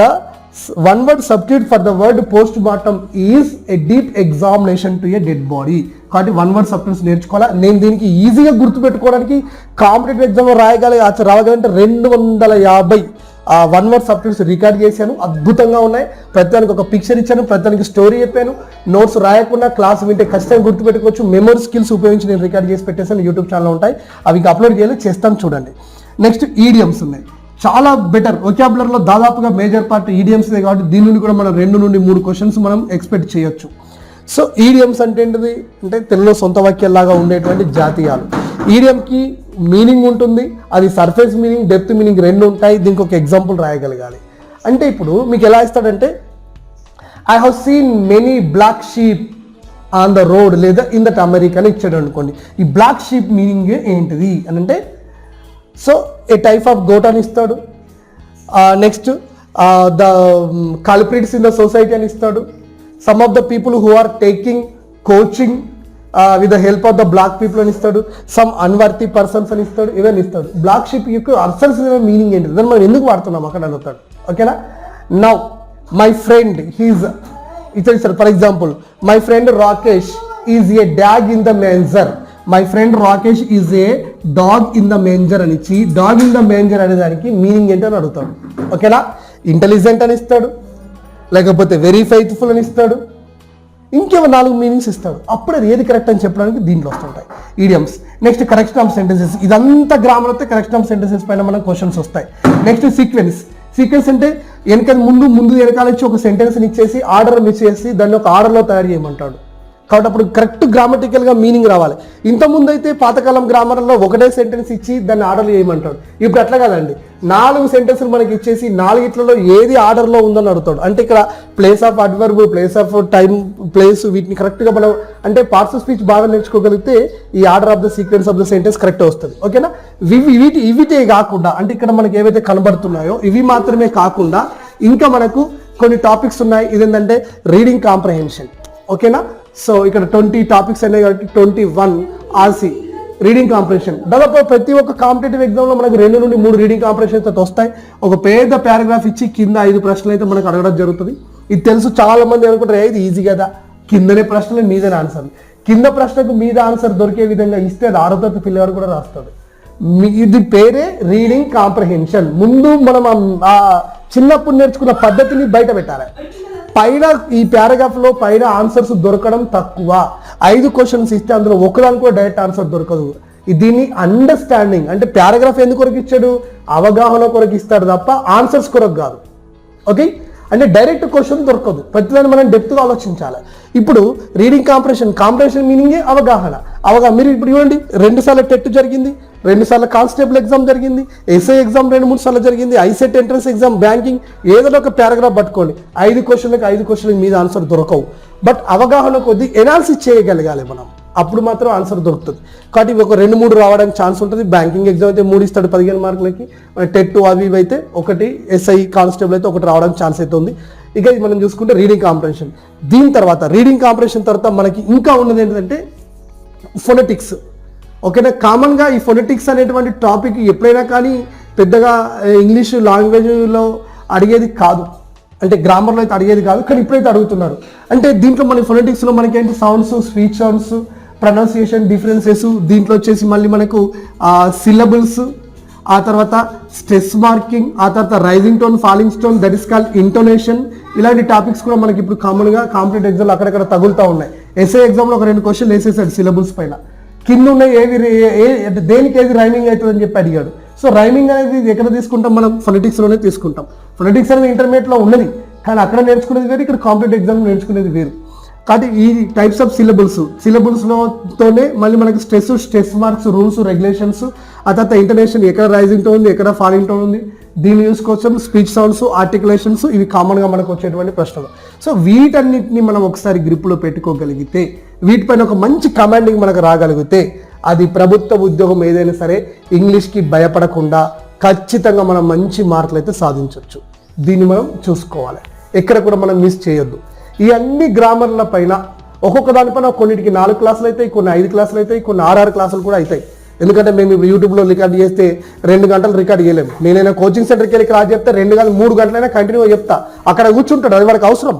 one word substitute for the word post mortem is a deep examination to a dead body. కాబట్టి వన్ వర్డ్ సబ్స్టిట్యూట్స్ నేర్చుకోవాలా. నేను దీనికి ఈజీగా గుర్తుపెట్టుకోవడానికి కాంపిటేటివ్ ఎగ్జామ్లో రావాలంటే 250 వన్ వర్డ్ సబ్స్టిట్యూట్స్ రికార్డ్ చేశాను. అద్భుతంగా ఉన్నాయి. ప్రతిదానికి ఒక పిక్చర్ ఇచ్చాను, ప్రతిదానికి స్టోరీ చెప్పాను. నోట్స్ రాయకుండా క్లాస్ వింటే ఖచ్చితంగా గుర్తుపెట్టుకోవచ్చు. మెమరీ స్కిల్స్ ఉపయోగించి నేను రికార్డ్ చేసి పెట్టేసాను, యూట్యూబ్ ఛానల్ ఉంటాయి, అవి ఇంకా అప్లోడ్ చేయాలి, చేస్తాం చూడండి. నెక్స్ట్ ఈడియమ్స్ ఉన్నాయి, చాలా బెటర్. వొకాబులరీలో దాదాపుగా మేజర్ పార్ట్ ఈడియమ్స్ కాబట్టి దీని నుండి కూడా మనం 2 నుండి 3 క్వశ్చన్స్ మనం ఎక్స్పెక్ట్ చేయొచ్చు. సో ఈడియమ్స్ అంటే ఏంటిది అంటే తెలుగులో సొంత వాక్యాల్లాగా ఉండేటువంటి జాతీయాలు. ఈడియంకి మీనింగ్ ఉంటుంది, అది సర్ఫేస్ మీనింగ్, డెప్త్ మీనింగ్ 2 ఉంటాయి. దీనికి ఒక ఎగ్జాంపుల్ రాయగలగాలి. అంటే ఇప్పుడు మీకు ఎలా ఇస్తాడంటే I have seen many black sheep on the road లేదా ఇన్ దట్ అమెరికా అని ఇచ్చాడు అనుకోండి. ఈ బ్లాక్ షీప్ మీనింగ్ ఏంటిది అని అంటే so a type of goat అని ఇస్తాడు. Next the culprits in the society అని ఇస్తాడు. Some of the people who are taking coaching with the help of the black people అని ఇస్తాడు. సమ్ అన్వర్తి పర్సన్స్ అని ఇస్తాడు, ఇవన్నీ ఇస్తాడు. బ్లాక్ షిప్ యొక్క అర్సన్స్ మీనింగ్ ఏంటి, దాన్ని మనం ఎందుకు వాడుతున్నాం అక్కడ అడుగుతాడు. ఓకేనా. నౌ మై ఫ్రెండ్ హీజ్ ఇచ్చాడు. For example my friend Rakesh is a dog in the manger. My friend Rakesh is a dog in the manger అని ఇచ్చి డాగ్ ఇన్ ద మేంజర్ అనే దానికి మీనింగ్ ఏంటని అడుగుతాడు. ఓకేనా. ఇంటెలిజెంట్ అని ఇస్తాడు, లేకపోతే వెరీ ఫెయిత్ఫుల్ అని ఇస్తాడు, ఇంకేమో 4 మీనింగ్స్ ఇస్తాడు. అప్పుడు అది ఏది కరెక్ట్ అని చెప్పడానికి దీంట్లో వస్తుంటాయి idioms. Next correction of sentences. ఇదంతా గ్రామర్ అయితే కరెక్షన్ ఆఫ్ సెంటెన్సెస్ పైన మనకు క్వశ్చన్స్ వస్తాయి. Next sequence. సీక్వెన్స్ అంటే ముందు వెనకాల ఇచ్చి ఒక సెంటెన్స్ని ఇచ్చేసి ఆర్డర్ మిస్ చేసి దాన్ని ఒక ఆర్డర్లో తయారు చేయమంటాడు. కాబట్టి అప్పుడు కరెక్ట్ గ్రామటికల్గా మీనింగ్ రావాలి. ఇంతకుముందు అయితే పాతకాలం గ్రామర్లో ఒకటే సెంటెన్స్ ఇచ్చి దాన్ని ఆర్డర్లు చేయమంటాడు. ఇప్పుడు అట్లా కాదండి, 4 సెంటెన్స్లు మనకి ఇచ్చేసి 4 ఏది ఆర్డర్లో ఉందని అడుగుతాడు. అంటే ఇక్కడ place of adverb, place of time, place, వీటిని కరెక్ట్గా మనం అంటే పార్ట్స్ ఆఫ్ స్పీచ్ బాగా నేర్చుకోగలిగితే ఈ order of the sequence of the sentence correct వస్తుంది. ఓకేనా. ఇవిటే కాకుండా అంటే ఇక్కడ మనకి ఏవైతే కనబడుతున్నాయో ఇవి మాత్రమే కాకుండా ఇంకా మనకు కొన్ని టాపిక్స్ ఉన్నాయి. ఇదేంటంటే రీడింగ్ కాంప్రహెన్షన్. ఓకేనా. సో ఇక్కడ 20 టాపిక్స్ అనేవి కాబట్టి 21 ఆర్సీ రీడింగ్ కాంప్రహెన్షన్. దాదాపు ప్రతి ఒక్క కాంపిటేటివ్ ఎగ్జామ్లో మనకు 2 నుండి 3 రీడింగ్ కాంప్రహెన్షన్స్ అయితే వస్తాయి. ఒక పెద్ద పారాగ్రాఫ్ ఇచ్చి కింద 5 ప్రశ్నలు అయితే మనకు అడగడం జరుగుతుంది. ఇది తెలుసు, చాలా మంది అనుకుంటారు ఇది ఈజీ కదా, కిందనే ప్రశ్నలు మీదనే ఆన్సర్. కింద ప్రశ్నకు మీద ఆన్సర్ దొరికే విధంగా ఇస్తే అది 6వ తరగతి పిల్లవాడు కూడా రాస్తాడు. ఇది పేరే రీడింగ్ కాంప్రహెన్షన్. ముందు మనం ఆ చిన్నప్పుడు నేర్చుకున్న పద్ధతిని బయట పెట్టాలి. పైన ఈ పారాగ్రాఫ్లో పైన ఆన్సర్స్ దొరకడం తక్కువ. 5 క్వశ్చన్స్ ఇస్తే అందులో ఒకదానికి కూడా డైరెక్ట్ ఆన్సర్ దొరకదు. దీన్ని అండర్స్టాండింగ్ అంటే పారాగ్రాఫ్ ఎందుకు కొరకు ఇచ్చాడు, అవగాహన కొరకు ఇస్తాడు తప్ప ఆన్సర్స్ కొరకు కాదు. ఓకే. అంటే డైరెక్ట్ క్వశ్చన్ దొరకదు, ప్రతిదాన్ని మనం డెప్త్గా ఆలోచించాలి. ఇప్పుడు రీడింగ్ కాంప్రహెన్షన్ మీనింగే అవగాహన. మీరు ఇప్పుడు ఇవ్వండి, 2 సార్లు టెట్ జరిగింది, 2 సార్లు కానిస్టేబుల్ ఎగ్జామ్ జరిగింది, ఎస్ఐ ఎగ్జామ్ 2-3 సార్లు జరిగింది, ఐసెట్ ఎంట్రన్స్ ఎగ్జామ్, బ్యాంకింగ్, ఏదో ఒక పారాగ్రాఫ్ పట్టుకోండి. 5 క్వశ్చన్లకు మీద ఆన్సర్ దొరకవు. బట్ అవగాహన కొద్దీ ఎనాలిసిస్ చేయగలగాలి మనం, అప్పుడు మాత్రం ఆన్సర్ దొరుకుతుంది. కాబట్టి ఒక 2-3 రావడానికి ఛాన్స్ ఉంటుంది. బ్యాంకింగ్ ఎగ్జామ్ అయితే 3 ఇస్తాడు 15 మార్కులకి. టెట్ అవి అయితే 1, ఎస్ఐ కానిస్టేబుల్ అయితే 1 రావడానికి ఛాన్స్ అయితే ఉంది. ఇక మనం చూసుకుంటే రీడింగ్ కాంప్రహెన్షన్. దీని తర్వాత రీడింగ్ కాంప్రహెన్షన్ తర్వాత మనకి ఇంకా ఉన్నది ఏంటంటే ఫొనెటిక్స్. ఓకేనా. కామన్గా ఈ ఫొనెటిక్స్ అనేటువంటి టాపిక్ ఎప్పుడైనా కానీ పెద్దగా ఇంగ్లీష్ లాంగ్వేజ్లో అడిగేది కాదు, అంటే గ్రామర్లో అయితే అడిగేది కాదు, కానీ ఇప్పుడైతే అడుగుతున్నారు. అంటే దీంట్లో మన ఫొనెటిక్స్లో మనకి ఏంటి sounds, speech sounds, pronunciation differences, దీంట్లో వచ్చేసి మళ్ళీ మనకు సిలబుల్స్, ఆ తర్వాత స్ట్రెస్ మార్కింగ్, ఆ తర్వాత rising tone, falling tone, that is called intonation. ఇలాంటి టాపిక్స్ కూడా మనకి ఇప్పుడు కామన్గా కాంపిటేటివ్ ఎగ్జామ్లో అక్కడక్కడ తగులుతూ ఉన్నాయి. ఎస్ఏ ఎగ్జామ్లో ఒక 2 క్వశ్చన్లు వేసేసాడు సిలబుల్స్ పైన. కింద ఉన్నాయి ఏవి అంటే దేనికి ఏది రైమింగ్ అవుతుందని చెప్పి అడిగాడు. సో రైమింగ్ అనేది ఎక్కడ తీసుకుంటాం, మనం ఫొనెటిక్స్లోనే తీసుకుంటాం. ఫొనెటిక్స్ అనేది ఇంటర్మీడియట్లో ఉన్నది, కానీ అక్కడ నేర్చుకునేది వేరు, ఇక్కడ కాంపిటేటివ్ ఎగ్జామ్ నేర్చుకునేది వేరు. కాబట్టి ఈ టైప్స్ ఆఫ్ సిలబుల్స్లోనే మళ్ళీ మనకి స్ట్రెస్ మార్క్స్, రూల్స్, రెగ్యులేషన్స్, ఆ తర్వాత ఇంటర్నేషనల్ ఎక్కడ రైజింగ్ టోన్ ఉంది, ఎక్కడ ఫాలింగ్ టోన్ ఉంది, దీన్ని యూస్ కోసం స్పీచ్ సౌండ్స్, ఆర్టికులేషన్స్, ఇవి కామన్గా మనకు వచ్చేటువంటి ప్రశ్నలు. సో వీటన్నిటిని మనం ఒకసారి గ్రిప్లో పెట్టుకోగలిగితే, వీటిపైన ఒక మంచి కమాండింగ్ మనకు రాగలిగితే, అది ప్రభుత్వ ఉద్యోగం ఏదైనా సరే ఇంగ్లీష్కి భయపడకుండా ఖచ్చితంగా మనం మంచి మార్కులు అయితే సాధించవచ్చు. దీన్ని మనం చూసుకోవాలి, ఎక్కడ కూడా మనం మిస్ చేయొద్దు. ఈ అన్ని గ్రామర్ల పైన ఒక్కొక్క దానిపైన కొన్నిటికి 4 క్లాసులు అవుతాయి, కొన్ని 5 క్లాసులు అవుతాయి, కొన్ని 6 క్లాసులు కూడా అవుతాయి. ఎందుకంటే మేము ఇప్పుడు యూట్యూబ్లో రికార్డ్ చేస్తే 2 గంటలు రికార్డ్ చేయలేము. నేనైనా కోచింగ్ సెంటర్కి వెళ్ళి క్లాస్ చెప్తే 2 గంటలు 3 గంటలైనా కంటిన్యూగా చెప్తా. అక్కడ కూర్చుంటాడు, అది మనకు అవసరం,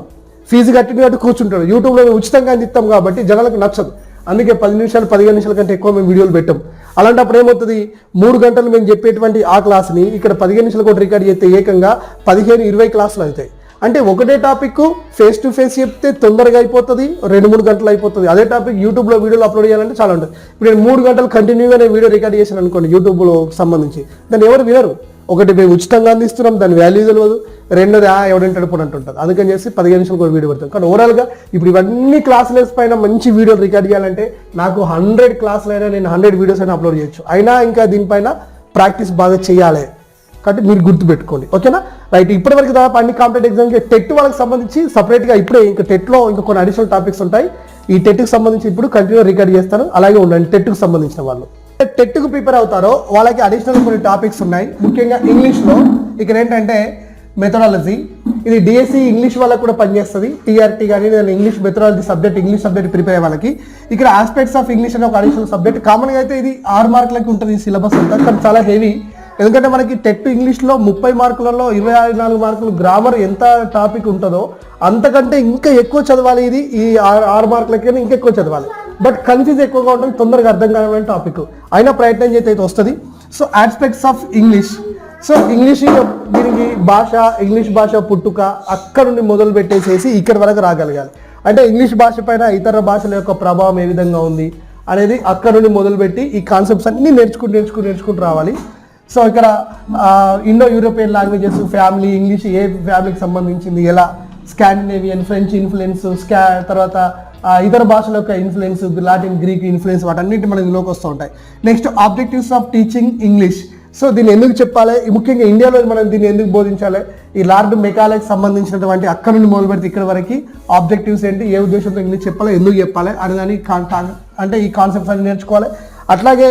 ఫీజు కట్టినట్టు కూర్చుంటాడు. యూట్యూబ్లో మేము ఉచితంగా అందిస్తాం కాబట్టి జనాలకు నచ్చదు. అందుకే 10 నిమిషాలు 15 నిమిషాల కంటే ఎక్కువ మేము వీడియోలు పెట్టాం. అలాంటప్పుడు ఏమవుతుంది, 3 గంటలు మేము చెప్పేటువంటి ఆ క్లాస్ని ఇక్కడ 15 నిమిషాలు కూడా రికార్డ్ చేస్తే ఏకంగా 15-20 క్లాసులు అవుతాయి. అంటే ఒకటే టాపిక్ ఫేస్ టు ఫేస్ చెప్తే తొందరగా అయిపోతుంది, 2-3 గంటలు అయిపోతుంది. అదే టాపిక్ యూట్యూబ్లో వీడియోలు అప్లోడ్ చేయాలంటే చాలా ఉంటుంది. ఇప్పుడు నేను 3 గంటలు కంటిన్యూగా నేను వీడియో రికార్డ్ చేశాను అనుకోండి యూట్యూబ్లో సంబంధించి, దాన్ని ఎవరు వినరు. ఒకటి మేము ఉచితంగా అందిస్తున్నాం, దాని వాల్యూ తెలియదు, రెండోది ఎవడంటాడు పోనీ అంటుంటుంది. అందుకని చేసి 15 నిమిషాలు కూడా వీడియో పెడతాం. కానీ ఓవరాల్గా ఇప్పుడు ఇవన్నీ క్లాసులెస్ పైన మంచి వీడియోలు రికార్డ్ చేయాలంటే నాకు 100 క్లాసులు అయినా నేను 100 వీడియోస్ అయినా అప్లోడ్ చేయొచ్చు. అయినా ఇంకా దీనిపైన ప్రాక్టీస్ బాగా చేయాలి. కాబట్టి మీరు గుర్తుపెట్టుకోండి, ఓకేనా? రైట్. ఇప్పటివరకు దాదాపు అన్ని కాంపిటేటివ్ ఎగ్జామ్కి టెట్ వాళ్ళకి సంబంధించి సపరేట్గా ఇప్పుడే ఇంకా టెట్లో ఇంకా కొన్ని అడిషనల్ టాపిక్స్ ఉంటాయి. ఈ టెట్కి సంబంధించి ఇప్పుడు కంటిన్యూ రికార్డ్ చేస్తాను, అలాగే ఉండండి. టెట్కి సంబంధించిన వాళ్ళు టెట్కు ప్రిపేర్ అవుతారో వాళ్ళకి అడిషనల్ కొన్ని టాపిక్స్ ఉన్నాయి. ముఖ్యంగా ఇంగ్లీష్లో ఇక్కడ ఏంటంటే మెథడాలజీ, ఇది డిఎస్సి ఇంగ్లీష్ వాళ్ళకి కూడా పనిచేస్తుంది. టీఆర్టీ కానీ నేను English methodology subject, English subject prepare అయ్యే వాళ్ళకి ఇక్కడ ఆస్పెక్ట్స్ ఆఫ్ ఇంగ్లీష్ అనే ఒక అడిషనల్ సబ్జెక్ట్. కామన్గా అయితే ఇది 6 మార్కులకి ఉంటుంది ఈ సిలబస్ అంతా, కానీ చాలా హెవీ. ఎందుకంటే మనకి టెట్ ఇంగ్లీష్లో 30 మార్కులలో 24 మార్కులు గ్రామర్ ఎంత టాపిక్ ఉంటుందో అంతకంటే ఇంకా ఎక్కువ చదవాలి. ఇది ఈ 6 మార్కులకి ఇంకా ఎక్కువ చదవాలి. బట్ కన్ఫ్యూజ్ ఎక్కువగా ఉంటుంది, తొందరగా అర్థం కాని టాపిక్. అయినా ప్రయత్నం చేస్తే అయితే వస్తుంది. So aspects of English, so English దీనికి భాష, ఇంగ్లీష్ భాష పుట్టుక అక్కడ నుండి మొదలు పెట్టేసేసి ఇక్కడి వరకు రాగలగాలి. అంటే ఇంగ్లీష్ భాష పైన ఇతర భాషల యొక్క ప్రభావం ఏ విధంగా ఉంది అనేది అక్కడ నుండి మొదలుపెట్టి ఈ కాన్సెప్ట్స్ అన్నీ నేర్చుకుంటూ రావాలి. సో ఇక్కడ Indo European languages, family, English ఏ ఫ్యామిలీకి సంబంధించింది, ఎలా స్కాండినేవియన్, ఫ్రెంచ్ ఇన్ఫ్లుయెన్స్, తర్వాత ఇతర భాషల యొక్క ఇన్ఫ్లుయెన్స్, లాటిన్, గ్రీక్ ఇన్ఫ్లుయెన్స్, వాటన్నిటి మన ఇందులోకి వస్తూ ఉంటాయి. Next objectives of teaching English. So దీన్ని ఎందుకు చెప్పాలి, ముఖ్యంగా ఇండియాలో మనం దీన్ని ఎందుకు బోధించాలి, ఈ లార్డ్ మెకాలేకి సంబంధించినటువంటి అక్కడ నుండి మొదలు పెడితే ఇక్కడ వరకు ఆబ్జెక్టివ్స్ ఏంటి, ఏ ఉద్దేశంతో ఇంగ్లీష్ చెప్పాలి, ఎందుకు చెప్పాలి అనే దాన్ని అంటే ఈ కాన్సెప్ట్స్ అన్ని నేర్చుకోవాలి. అట్లాగే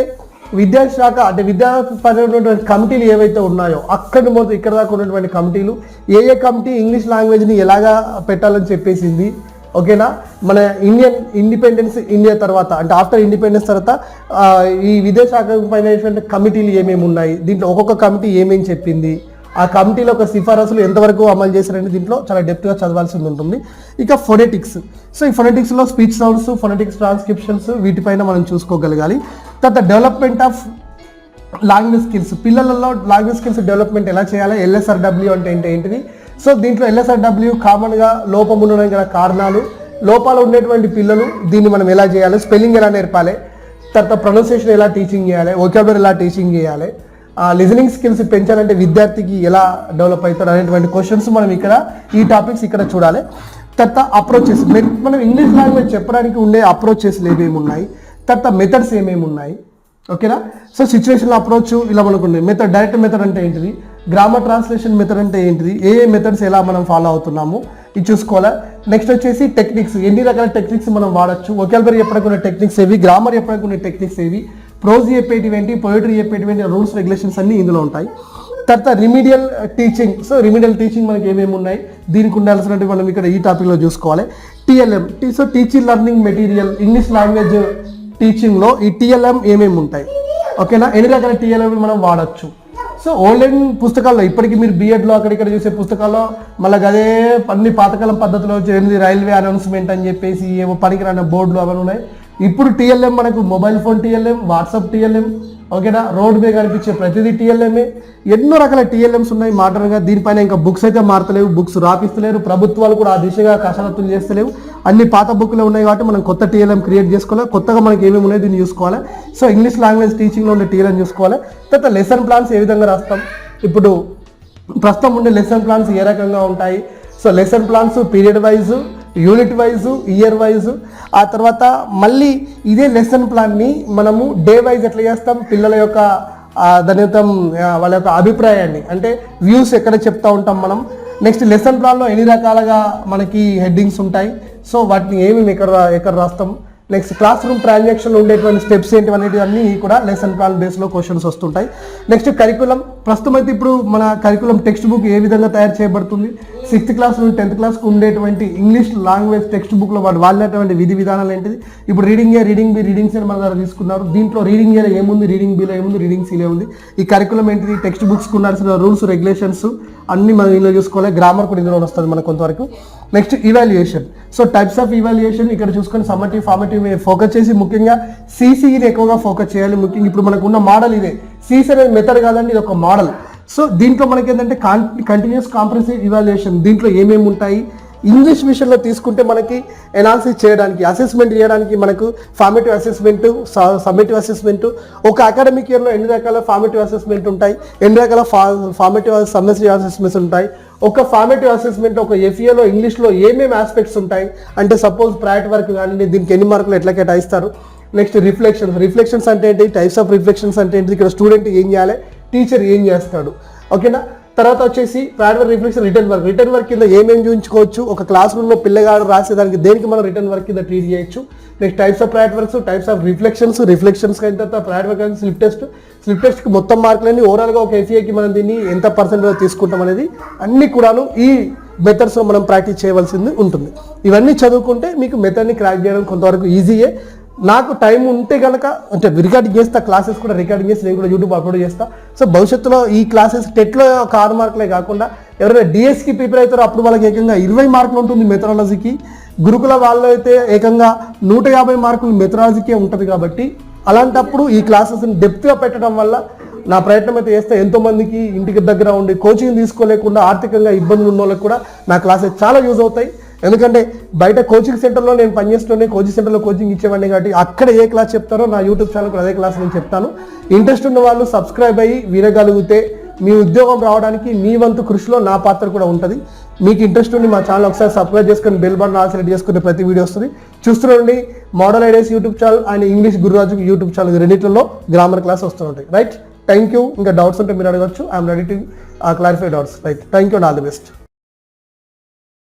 విద్యాశాఖ అంటే విద్యాపరమైనటువంటి కమిటీలు ఏవైతే ఉన్నాయో అక్కడి మొదలు ఇక్కడ దాకా ఉన్నటువంటి కమిటీలు, ఏ కమిటీ ఇంగ్లీష్ లాంగ్వేజ్ని ఎలాగా పెట్టాలని చెప్పేసింది, ఓకేనా? మన ఇండియా తర్వాత అంటే ఆఫ్టర్ ఇండిపెండెన్స్ తర్వాత ఈ విద్యాశాఖ పైన కమిటీలు ఏమేమి ఉన్నాయి, దీంట్లో ఒక్కొక్క కమిటీ ఏమేమి చెప్పింది, ఆ కమిటీలో ఒక సిఫారసులు ఎంతవరకు అమలు చేశారని దీంట్లో చాలా డెప్త్గా చదవాల్సి ఉంటుంది. ఇక ఫొనెటిక్స్, సో ఈ ఫొనెటిక్స్లో స్పీచ్ సౌండ్స్, ఫొనెటిక్స్ ట్రాన్స్క్రిప్షన్స్, వీటిపైన మనం చూసుకోగలగాలి. తర్వాత డెవలప్మెంట్ ఆఫ్ లాంగ్వేజ్ స్కిల్స్, పిల్లలలో లాంగ్వేజ్ స్కిల్స్ డెవలప్మెంట్ ఎలా చేయాలి, LSRW అంటే ఏంటిది. సో దీంట్లో LSRW కామన్గా లోపం ఉండడానికి గల కారణాలు, లోపాలు ఉండేటువంటి పిల్లలు దీన్ని మనం ఎలా చేయాలి, స్పెల్లింగ్ ఎలా నేర్పాలి, తర్వాత ప్రొనౌన్సియేషన్ ఎలా టీచింగ్ చేయాలి, వొకాబులరీ ఎలా టీచింగ్ చేయాలి, లిజనింగ్ స్కిల్స్ పెంచాలంటే విద్యార్థికి ఎలా డెవలప్ అవుతారు అనేటువంటి క్వశ్చన్స్ మనం ఇక్కడ ఈ టాపిక్స్ ఇక్కడ చూడాలి. తర్వాత అప్రోచెస్, మనం ఇంగ్లీష్ లాంగ్వేజ్ చెప్పడానికి ఉండే అప్రోచెస్లు ఏమేమి ఉన్నాయి, తర్వాత మెథడ్స్ ఏమేమి ఉన్నాయి, ఓకేనా? సో సిచ్యువేషనల్ అప్రోచ్ ఇలా మనకు ఉంది. మెథడ్, డైరెక్ట్ మెథడ్ అంటే ఏంటిది, గ్రామర్ ట్రాన్స్లేషన్ మెథడ్ అంటే ఏంటిది, ఏ మెథడ్స్ ఎలా మనం ఫాలో అవుతున్నాము ఇది చూసుకోవాలి. నెక్స్ట్ వచ్చేసి టెక్నిక్స్, ఎన్ని రకాల టెక్నిక్స్ మనం వాడచ్చు, వొకాబులరీ చెప్పడానికి ఉన్న టెక్నిక్స్ ఏవి, గ్రామర్ చెప్పడానికి ఉన్న టెక్నిక్స్ ఏవి, ప్రోజ్ చెప్పేటివేంటి, పోయిటరీ చెప్పేటివేంటి, రూల్స్ రెగ్యులేషన్స్ అన్నీ ఇందులో ఉంటాయి. తర్వాత remedial teaching, so remedial teaching మనకి ఏమేమి ఉన్నాయి, దీనికి ఉండాల్సినవి మనం ఇక్కడ ఈ టాపిక్లో చూసుకోవాలి. TLM, సో teaching learning material, English language టీచింగ్లో ఈ TLM ఏమేమి ఉంటాయి, ఓకేనా? ఎన్ని రకాల TLM మనం వాడచ్చు. సో ఓల్డెన్ పుస్తకాల్లో ఇప్పటికీ మీరు B.Edలో అక్కడిక్కడ చూసే పుస్తకాల్లో మళ్ళీ అదే అన్ని పాతకాలం పద్ధతిలో వచ్చి రైల్వే అనౌన్స్మెంట్ అని చెప్పేసి ఏవో పనికిరాని బోర్డులు అవన్నీ ఉన్నాయి. ఇప్పుడు TLM మనకు mobile phone TLM, WhatsApp TLM, ఓకేనా. రోడ్డు మీద కనిపించే ప్రతిదీ టీఎల్ఎంఏ. ఎన్నో రకాల టీఎల్ఎంస్ ఉన్నాయి మోడర్న్గా. దీనిపైన ఇంకా బుక్స్ అయితే మారతలేవు, బుక్స్ రాపిస్తలేరు, ప్రభుత్వాలు కూడా ఆ దిశగా కసరత్తులు చేస్తలేవు. అన్ని పాత బుక్లు ఉన్నాయి కాబట్టి మనం కొత్త టీఎల్ఎం క్రియేట్ చేసుకోవాలి. కొత్తగా మనకి ఏమేమి ఉన్నాయి దీన్ని చూసుకోవాలి. సో ఇంగ్లీష్ లాంగ్వేజ్ టీచింగ్లో ఉండే టీఎల్ఎం చూసుకోవాలి. తర్వాత లెసన్ ప్లాన్స్ ఏ విధంగా రాస్తాం, ఇప్పుడు ప్రస్తుతం ఉండే లెసన్ ప్లాన్స్ ఏ రకంగా ఉంటాయి. So lesson plans period wise, unit wise, year wise. ఆ తర్వాత మళ్ళీ ఇదే లెసన్ ప్లాన్ని మనము డే వైజ్ ఎట్లా చేస్తాం, పిల్లల యొక్క దాని యొక్క వాళ్ళ యొక్క అభిప్రాయాన్ని అంటే వ్యూస్ ఎక్కడ చెప్తా ఉంటాం మనం. నెక్స్ట్ లెసన్ ప్లాన్లో ఎన్ని రకాలుగా మనకి హెడ్డింగ్స్ ఉంటాయి, సో వాటిని ఏమేమి ఎక్కడ రాస్తాం. నెక్స్ట్ క్లాస్ రూమ్ ట్రాన్సాక్షన్లో ఉండేటువంటి స్టెప్స్ ఏంటి అనేవి అన్నీ కూడా లెసన్ ప్లాన్ బేస్లో క్వశ్చన్స్ వస్తుంటాయి. Next curriculum. ప్రస్తుతం అయితే ఇప్పుడు మన కరికులం టెక్స్ట్ బుక్ ఏ విధంగా తయారు చేయబడుతుంది, 6th క్లాస్ నుండి 10th క్లాస్కి ఉండేటువంటి ఇంగ్లీష్ లాంగ్వేజ్ టెక్స్ట్ బుక్లో వాళ్ళు వాడినటువంటి విధి విధానాలు ఏంటిది. ఇప్పుడు రీడింగ్ ఏ, రీడింగ్ బి, రీడింగ్ సి మన దగ్గర తీసుకున్నారు. దీంట్లో రీడింగ్ ఏలో ఏముంది, రీడింగ్ బిలో ఏముంది, రీడింగ్ సిలో ఏముంది. ఈ కరికులం ఏంటిది, టెక్స్ట్ బుక్స్కి ఉండాల్సిన రూల్స్ రెగ్యులేషన్స్ అన్ని మనం ఇందులో చూసుకోవాలి. గ్రామర్ కూడా ఇందులో వస్తుంది మనకు కొంతవరకు. Next evaluation. So types of evaluation ఇక్కడ చూసుకొని సమ్మటివ్, ఫార్మేటివ్ ఫోకస్ చేసి ముఖ్యంగా సిసిని ఎక్కువగా ఫోకస్ చేయాలి. ముఖ్యంగా ఇప్పుడు మనకు ఉన్న మోడల్ ఇదే. సిసి అనేది మెథడ్ కాదండి, ఇది ఒక మోడల్. సో దీంట్లో మనకి ఏంటంటే కంటిన్యూస్ కాంప్రహెన్సివ్ ఇవాల్యుయేషన్. దీంట్లో ఏమేమి ఉంటాయి, ఇంగ్లీష్ విషయంలో తీసుకుంటే మనకి ఎనాలిసిస్ చేయడానికి, అసెస్మెంట్ చేయడానికి మనకు ఫార్మేటివ్ అసెస్మెంట్, సమ్మేటివ్ అసెస్మెంట్. ఒక అకాడమిక్ ఇయర్లో ఎన్ని రకాల ఫార్మేటివ్ అసెస్మెంట్ ఉంటాయి, ఎన్ని రకాల ఫార్మేటివ్ సమ్మేటివ్ అసెస్మెంట్స్ ఉంటాయి. ఒక ఫార్మేటివ్ అసెస్మెంట్ ఒక ఎఫ్ఏలో ఇంగ్లీష్లో ఏమేమి ఆస్పెక్ట్స్ ఉంటాయి అంటే సపోజ్ ప్రాజెక్ట్ వర్క్ కానీ దీనికి ఎన్ని మార్కులు ఎట్లా కేటాయిస్తారు. నెక్స్ట్ రిఫ్లెక్షన్స్ అంటే ఏంటి, టైప్స్ ఆఫ్ రిఫ్లెక్షన్స్ అంటే ఏంటి, ఇక్కడ స్టూడెంట్ ఏం చేయాలి, టీచర్ ఏం చేస్తాడు. ఓకేనా. తర్వాత వచ్చేసి project work, reflection, written work కింద ఏమేమి చూపించుకోవచ్చు, ఒక క్లాస్ రూమ్లో పిల్లగాడు రాసేదానికి దేనికి మనం రిటర్న్ వర్క్ కింద ట్రీట్ చేయొచ్చు. Next types of project works, types of reflections అయిన తర్వాత ప్రాజెక్ట్ వర్క్ అనేది స్లిప్ టెస్ట్కి మొత్తం మార్కులన్నీ ఓవరాల్గా ఒక ఎఫ్ఏకి మనం దీన్ని ఎంత పర్సెంటేజ్ తీసుకుంటాం అనేది అన్ని కూడాను ఈ మెథడ్స్లో మనం ప్రాక్టీస్ చేయవలసింది ఉంటుంది. ఇవన్నీ చదువుకుంటే మీకు మెథడ్ని క్రాక్ చేయడం కొంతవరకు ఈజీయే. నాకు టైం ఉంటే కనుక అంటే రికార్డింగ్ చేస్తా, క్లాసెస్ కూడా రికార్డింగ్ చేసి నేను కూడా యూట్యూబ్ అప్లోడ్ చేస్తా. సో భవిష్యత్తులో ఈ క్లాసెస్ టెట్లో ఒక 6 మార్కులే కాకుండా ఎవరైనా డిఎస్కి ప్రిపేర్ అవుతారో అప్పుడు వాళ్ళకి ఏకంగా 20 మార్కులు ఉంటుంది మెథడాలజీకి. గురుకుల వాళ్ళు అయితే ఏకంగా 150 మార్కులు మెథడాలజీకే ఉంటుంది. కాబట్టి అలాంటప్పుడు ఈ క్లాసెస్ని డెప్త్గా పెట్టడం వల్ల నా ప్రయత్నం అయితే చేస్తే ఎంతోమందికి ఇంటికి దగ్గర ఉండి కోచింగ్ తీసుకోలేకుండా ఆర్థికంగా ఇబ్బందులు ఉన్న వాళ్ళకి కూడా నా క్లాసెస్ చాలా యూజ్ అవుతాయి. ఎందుకంటే బయట కోచింగ్ సెంటర్లో నేను పనిచేస్తూనే కోచింగ్ సెంటర్లో కోచింగ్ ఇచ్చేవాడిని కాబట్టి అక్కడ ఏ క్లాస్ చెప్తారో నా యూట్యూబ్ ఛానల్ అదే క్లాస్ నేను చెప్తాను. ఇంట్రెస్ట్ ఉన్న వాళ్ళు సబ్స్క్రైబ్ అయ్యి వినగలిగితే మీ ఉద్యోగం రావడానికి మీ వంతు కృషిలో నా పాత్ర కూడా ఉంటుంది. మీకు ఇంట్రెస్ట్ ఉండి మా ఛానల్ ఒకసారి సబ్స్క్రైబ్ చేసుకొని బెల్ బటన్ ఆల్ సెలెక్ట్ చేసుకునే ప్రతి వీడియో వస్తుంది. చూస్తుండండి model ideas YouTube channel and English Gururaju YouTube channel రెండింటిలో గ్రామర్ క్లాస్ వస్తుంటాయి. Right, thank you. ఇంకా డౌట్స్ ఉంటే మీరు అడగచ్చు. I'm ready to clarify doubts. Right, thank you and all the best.